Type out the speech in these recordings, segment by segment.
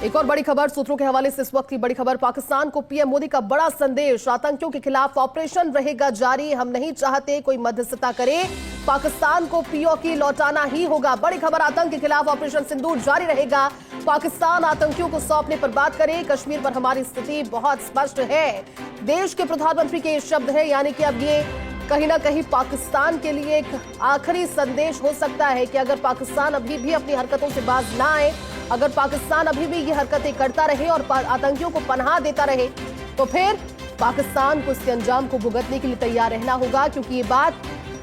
एक और बड़ी खबर सूत्रों के हवाले से इस वक्त की बड़ी खबर। पाकिस्तान को पीएम मोदी का बड़ा संदेश, आतंकियों के खिलाफ ऑपरेशन रहेगा जारी, हम नहीं चाहते कोई मध्यस्थता करे, पाकिस्तान को पीओके लौटाना ही होगा। बड़ी खबर, आतंक के खिलाफ ऑपरेशन सिंदूर जारी रहेगा, पाकिस्तान आतंकियों को सौंपने पर बात करे, कश्मीर पर हमारी स्थिति बहुत स्पष्ट है। देश के प्रधानमंत्री के ये शब्द है, यानी कि अब ये कहीं ना कहीं पाकिस्तान के लिए एक आखिरी संदेश हो सकता है कि अगर पाकिस्तान अभी भी अपनी हरकतों से बाज ना आए, अगर पाकिस्तान अभी भी ये हरकतें करता रहे और आतंकियों को पनाह देता रहे, तो फिर पाकिस्तान को इसके अंजाम को भुगतने के लिए तैयार रहना होगा। क्योंकि ये बात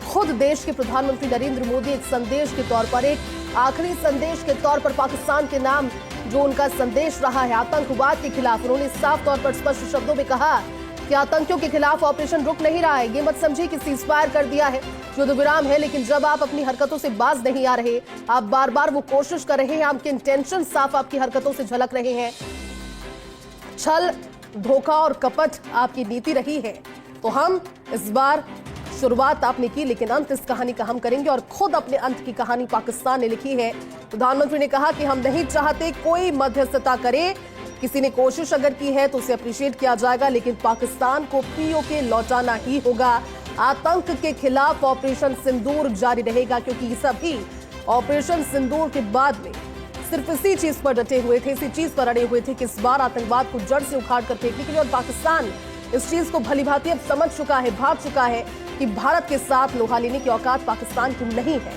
खुद देश के प्रधानमंत्री नरेंद्र मोदी एक संदेश के तौर पर, एक आखिरी संदेश के तौर पर पाकिस्तान के नाम जो उनका संदेश रहा है आतंकवाद के खिलाफ, उन्होंने साफ तौर पर स्पष्ट शब्दों में कहा कि आतंकियों के खिलाफ ऑपरेशन रुक नहीं रहा है। ये मत समझिए कि सीजफायर कर दिया है, युद्ध विराम है, लेकिन जब आप अपनी हरकतों से बाज नहीं आ रहे, आप बार बार वो कोशिश कर रहे हैं, आपके इंटेंशन साफ आपकी हरकतों से झलक रहे हैं, छल, धोखा और कपट आपकी नीति रही है, तो हम इस बार शुरुआत आपने की, लेकिन अंत इस कहानी का हम करेंगे और खुद अपने अंत की कहानी पाकिस्तान ने लिखी है। प्रधानमंत्री ने कहा कि हम नहीं चाहते कोई मध्यस्थता करे, किसी ने कोशिश अगर की है तो उसे अप्रिशिएट किया जाएगा, लेकिन पाकिस्तान को पीओके लौटाना ही होगा। आतंक के खिलाफ ऑपरेशन सिंदूर जारी रहेगा, क्योंकि सभी ऑपरेशन सिंदूर के बाद में सिर्फ इसी चीज पर डटे हुए थे, इसी चीज पर अड़े हुए थे कि इस बार आतंकवाद को जड़ से उखाड़ कर फेंकने के लिए, और पाकिस्तान इस चीज को भली भांति अब समझ चुका है, भाग चुका है कि भारत के साथ लोहा लेने की औकात पाकिस्तान की नहीं है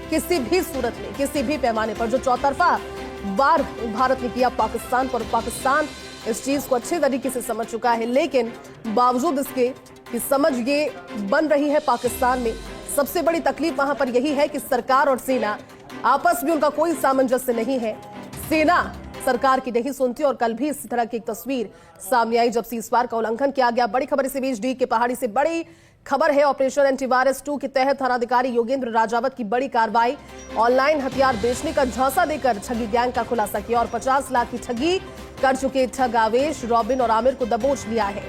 किसी भी सूरत में, किसी भी पैमाने पर। जो चौतरफा वार भारत ने किया पाकिस्तान पर, पाकिस्तान इस चीज को अच्छे तरीके से समझ चुका है, लेकिन बावजूद इसके कि समझ ये बन रही है पाकिस्तान में, सबसे बड़ी तकलीफ वहां पर यही है कि सरकार और सेना आपस में उनका कोई सामंजस्य नहीं है। सेना सरकार की नहीं सुनती, और कल भी इस तरह की एक तस्वीर सामने आई जब सीजफायर का उल्लंघन किया गया। बड़ी खबर इसी बीच डी के पहाड़ी से बड़ी खबर है। ऑपरेशन एंटीवायरस 2 के तहत थानाधिकारी योगेंद्र राजावत की बड़ी कार्रवाई, ऑनलाइन हथियार बेचने का झांसा देकर ठगी गैंग का खुलासा किया और 50 लाख की ठगी कर चुके ठग आवेश, रॉबिन और आमिर को दबोच लिया है।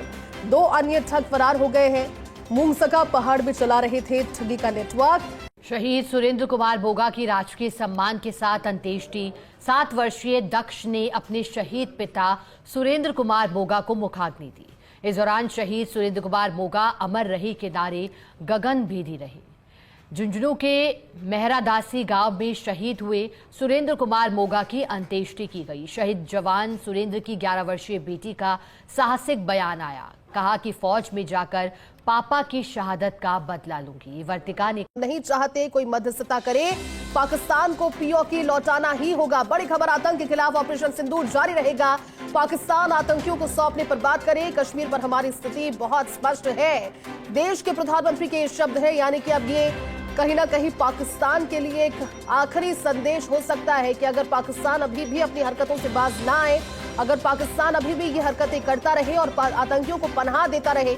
2 अन्य ठग फरार हो गए हैं। मूंगसका पहाड़ में चला रहे थे ठगी का नेटवर्क। शहीद सुरेंद्र कुमार बोगा की राजकीय सम्मान के साथ अंत्येष्टि। 7 वर्षीय दक्ष ने अपने शहीद पिता सुरेंद्र कुमार बोगा को मुखाग्नि दी। इस दौरान शहीद सुरेंद्र कुमार बोगा अमर रही के नारे गगन भेदी रहे। झुंझुनू के मेहरादासी गांव में शहीद हुए सुरेंद्र कुमार मोगा की अंत्येष्टि की गई। शहीद जवान सुरेंद्र की 11 वर्षीय बेटी का साहसिक बयान आया, कहा कि फौज में जाकर पापा की शहादत का बदला लूंगी। वर्तिका ने नहीं चाहते कोई मध्यस्थता करे, पाकिस्तान को पीओके लौटाना ही होगा। बड़ी खबर, आतंक के खिलाफ ऑपरेशन सिंदूर जारी रहेगा, पाकिस्तान आतंकियों को सौंपने पर बात करे, कश्मीर पर हमारी स्थिति बहुत स्पष्ट है। देश के प्रधानमंत्री के ये शब्द है, यानी कि अब ये कहीं ना कहीं पाकिस्तान के लिए एक आखिरी संदेश हो सकता है कि अगर पाकिस्तान अभी भी अपनी हरकतों से बाज ना आए, अगर पाकिस्तान अभी भी ये हरकतें करता रहे और आतंकियों को पनाह देता रहे,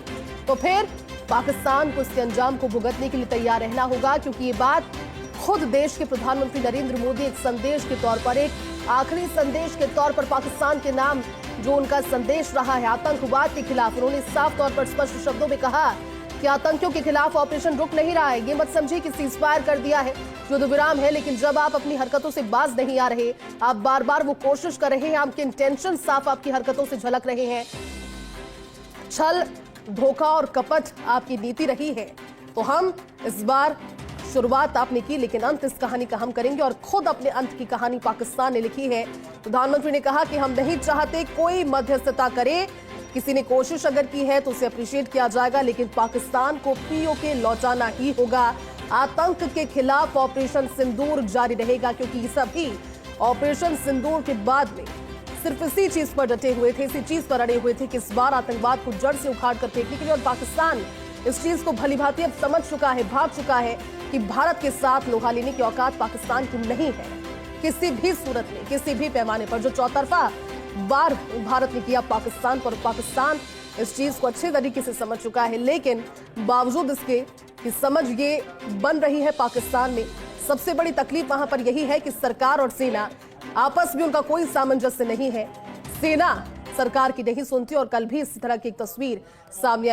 तो फिर पाकिस्तान को इसके अंजाम को भुगतने के लिए तैयार रहना होगा। क्योंकि ये बात खुद देश के प्रधानमंत्री नरेंद्र मोदी एक संदेश के तौर पर, एक आखिरी संदेश के तौर पर पाकिस्तान के नाम जो उनका संदेश रहा है आतंकवाद के खिलाफ, उन्होंने साफ तौर पर स्पष्ट शब्दों में कहा कि आतंकियों के खिलाफ ऑपरेशन रुक नहीं रहा है। ये मत समझिए कि सीजफायर कर दिया है, युद्ध विराम है, लेकिन जब आप अपनी हरकतों से बाज नहीं आ रहे, आप बार बार वो कोशिश कर रहे हैं, आपके इंटेंशन साफ आपकी हरकतों से झलक रहे हैं, छल, धोखा और कपट आपकी नीति रही है, तो हम इस बार शुरुआत आपने की, लेकिन अंत इस कहानी का हम करेंगे और खुद अपने अंत की कहानी पाकिस्तान ने लिखी है। प्रधानमंत्री ने कहा कि हम नहीं चाहते कोई मध्यस्थता करे, किसी ने कोशिश अगर की है तो उसे अप्रिशिएट किया जाएगा, लेकिन पाकिस्तान को पीओके लौटाना ही होगा। आतंक के खिलाफ ऑपरेशन सिंदूर जारी रहेगा, क्योंकि सभी ऑपरेशन सिंदूर के बाद में सिर्फ इसी चीज पर डटे हुए थे, इसी चीज पर अड़े हुए थे कि इस बार आतंकवाद को जड़ से उखाड़ कर फेंकने के लिए, और पाकिस्तान इस चीज को भली भांति अब समझ चुका है, भाग चुका है कि भारत के साथ लोहा लेने की औकात पाकिस्तान की नहीं है किसी भी सूरत में, किसी भी पैमाने पर। जो चौतरफा वार भारत ने किया पाकिस्तान पर, पाकिस्तान इस चीज को अच्छे तरीके से समझ चुका है, लेकिन बावजूद इसके कि समझ ये बन रही है पाकिस्तान में, सबसे बड़ी तकलीफ वहां पर यही है कि सरकार और सेना आपस में उनका कोई सामंजस्य नहीं है। सेना सरकार की नहीं सुनती, और कल भी इस तरह की एक तस्वीर सामने